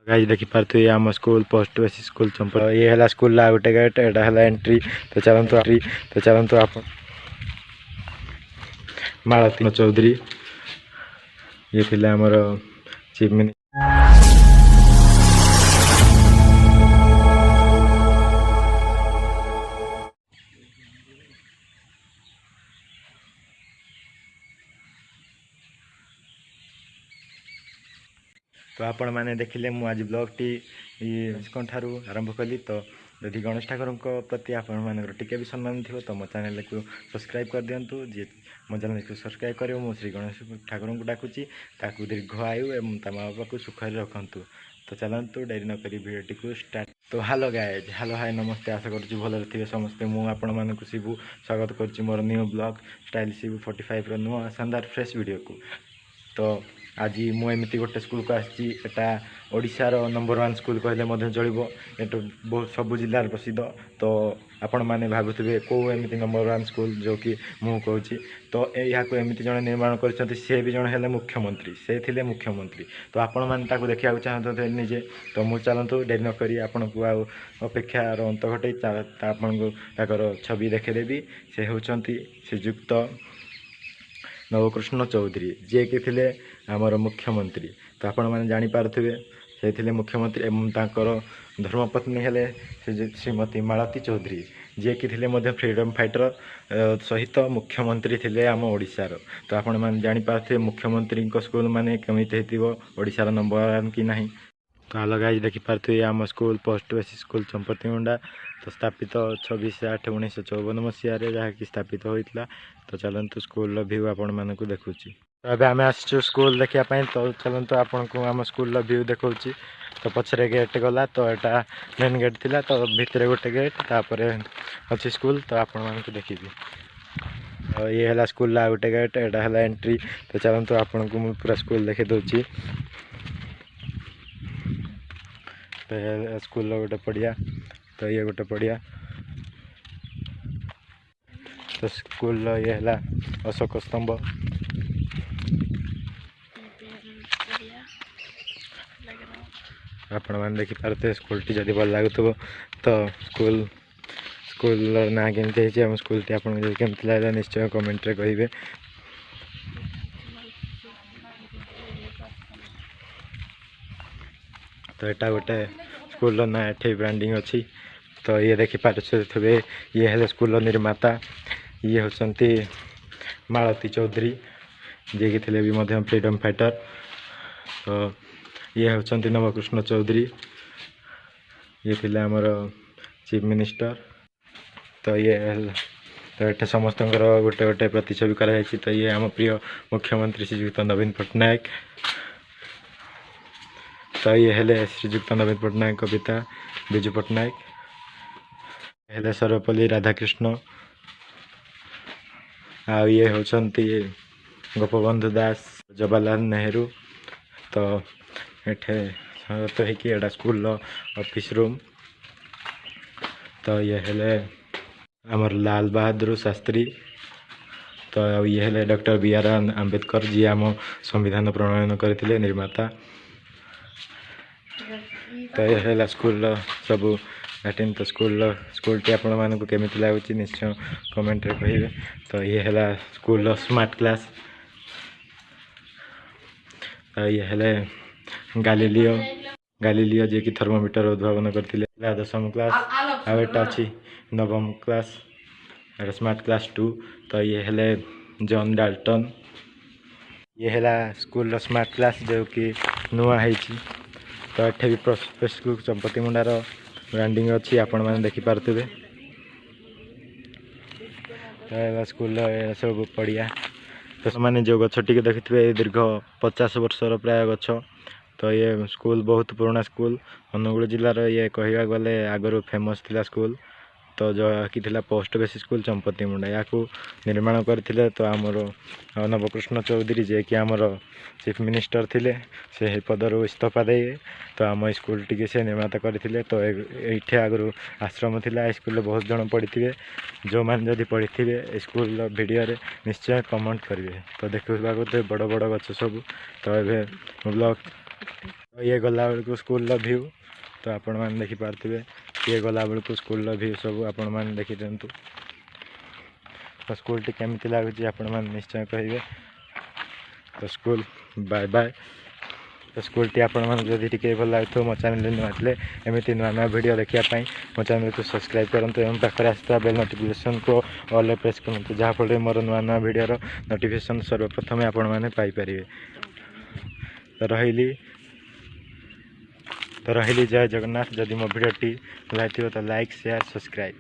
Guys देखि पारथु ये आम स्कूल पोस्ट बेसिक स्कूल चंपा ये हला स्कूल ला गोटे गेट एटा हला एंट्री तो चलंतु आप मालती चौधरी ये थिले हमर चीफ मिनिस्टर। तो आपण मैंने देखिले मु आज ब्लॉग टी ठारू आरंभ कली तो यदि गणेश ठाकुर प्रति आपण मान टिके भी सम्मान थी तो मो चैनल को सब्सक्राइब कर दिंतु जी मो चैनल को सब्सक्राइब कर मो श्री गणेश ठाकुर को डाकुची ताकू दीर्घ आयु एवं ता माँ बापा को सुखर रखु। तो चलतु डेरी नक भिडियोटी को स्टार्ट। तो हेलो गाइज हेलो हाय नमस्ते आशा करुँच भल थे समस्ते मुझे आपण मानक शिवु स्वागत कर more new blog style Shivu 45 नुआ शानदार फ्रेश वीडियो को। तो आज मुझे गोटे स्कूल को आसा ओडिशार नंबर 1 स्कूल कहले चलो ये बहुत सबू जिलार प्रसिद्ध। तो आपण मैंने भावुवे कौ एमती नंबर 1 स्कूल जो कि मुझे कहूँ तो यहाँ एमती जन निर्माण कर सी भी जन है मुख्यमंत्री से थे मुख्यमंत्री। तो आपण मैंने देखा चाहते निजे तो मुझे चलतु डेरी नक आपण को अपेक्षार अंत घटे आपन को छवि देखेदेवी से होती श्रीजुक्त नवकृष्ण चौधरी जे कि थे आमर मुख्यमंत्री। तो आपण मैंने जापारे से मुख्यमंत्री एवं तांकर धर्मपत्नी हेले श्रीमती मालती चौधरी जे कि थे फ्रीडम फाइटर सहित मुख्यमंत्री थे आम ओडिशार। तो आपण मैंने जापारे मुख्यमंत्री स्कूल माने केमिति ओडिशार नंबर 1 कि नहीं। तो हेलो गाइस देखि पारथु आम स्कूल पोस्ट बेसिक स्कूल चंपती मुंडा तो स्थापित 26/8/1954 मसीह जहाँकि स्थापित होता। तो चलतु स्कूल व्यू आपण मानक देखुची। तो अभी आम आसचु स्कूल देखापी तो चलतु आपन को आम स्कूल व्यू देखा। तो पछरे गेट गला तो यहाँ मेन गेट थिला तो भितर गोटे गेट तापर अच्छी स्कूल तो आपण मानक देखी। तो ये है स्कूल ला गोटे गेट यहाँ है एंट्री तो चलतु आपन को पूरा स्कूल देखे दूची। तो स्कूल गोटे पड़िया तो ये गोटे पड़िया तो स्कूल ये है अशोक स्तंभ। आपण मैंने देखी पारे स्कूल टी जब भल लगुव तो स्कूल ना केमती आम स्कूल टी आपमती लगे निश्चय कमेंट रे कहे। तो यहाँ गोटे स्कूल ना ये ब्रांडिंग अच्छी। तो ये देखी पारे ये है स्कूल निर्माता ये होती मालती चौधरी जे कि थे भी फ्रीडम फाइटर। तो ये होती नवकृष्ण चौधरी ये थे आमर चीफ मिनिस्टर। तो ये तो ये समस्त गोटे गोटे प्रतिच्छवि कर। तो ये आम प्रिय मुख्यमंत्री श्रीजुक्त नवीन पट्टनायक। तो ये है श्रीजुक्त नवीन पट्टनायक पिता विजु पट्टनायक है सर्वपल्ली राधाकृष्ण आ ये होती गोपबंधु दास जवाहरलाल नेहरू। तो ये स्कूल ऑफिस रूम। तो ये है आमर लाल बहादुर शास्त्री। तो ये है डॉक्टर बी.आर. आंबेडकर जी आम संविधान प्रणयन करते निर्माता। तो ये है स्कूल सबू लैट्रिन। तो स्कूल टी आपण मानक केमिति लगुच निश्चय कमेंट रे कहिबे। तो ये है स्कूल स्मार्ट क्लास। तो ये है गालीलियो जे कि थर्मोमीटर उद्भावन करते 10वीं क्लास आ एटा अच्छी 9वीं क्लास स्मार्ट क्लास 2। तो ये है जॉन डाल्टन ये है स्कूल स्मार्ट क्लास जो कि नुआ है। तो ये भी स्कूल चंपती मुंडार ब्रांडिंग अच्छी आपण मैंने देखिपे। तो स्कूल सब पड़िया तो मैंने जो गछटी देखिए दीर्घ 50 वर्षर प्राय गछ। तो ये स्कूल बहुत पुराना स्कूल अनुगुल जिलार ये कहवा गले आगु फेमस थिला स्कूल। तो जो कि पोस्ट बेसिक स्कूल चंपती मुंडा या निर्माण करते। तो आमर नवकृष्ण चौधरी जे कि आमर चीफ मिनिस्टर थिले से पदर इस्तफा दे तो आम स्कूल टी से निर्माता करते। तो ये आगु आश्रम थिला स्कूल बहुत जन पढ़ी थे जो मैंने जदि पढ़ी थे स्कूल वीडियो रे निश्चय कमेंट करेंगे। तो देखा तो बड़ बड़ गछ सब। तो ये ब्लॉग ये गला बेलू स्कूल व्यू तो आपण मैंने देखिपे ये गला बेलू स्कूल व्यू सब आपण मैंने देखी दिंतु तो स्कूल टी केमती लगुच आपण मैंने निश्चय कहे तो स्कूल बाय बाय तो स्कूल टी आपण मैंने जब टी भल लगे मो चैनल नुआते एमती नुआ नुआ वीडियो देखापी मो चैनल को सब्सक्राइब करूँ एवं पाखे आसता बेल नोटिफिकेशन को ऑल प्रेस करूँ जहाँफल मोर नुआ नुआ वीडियो नोटिफिकेशन सर्वप्रथम आपण मैंने पाइपर तो रही जय जगन्नाथ जदि मो भिडियोटी लगे तो लाइक शेयर सब्सक्राइब।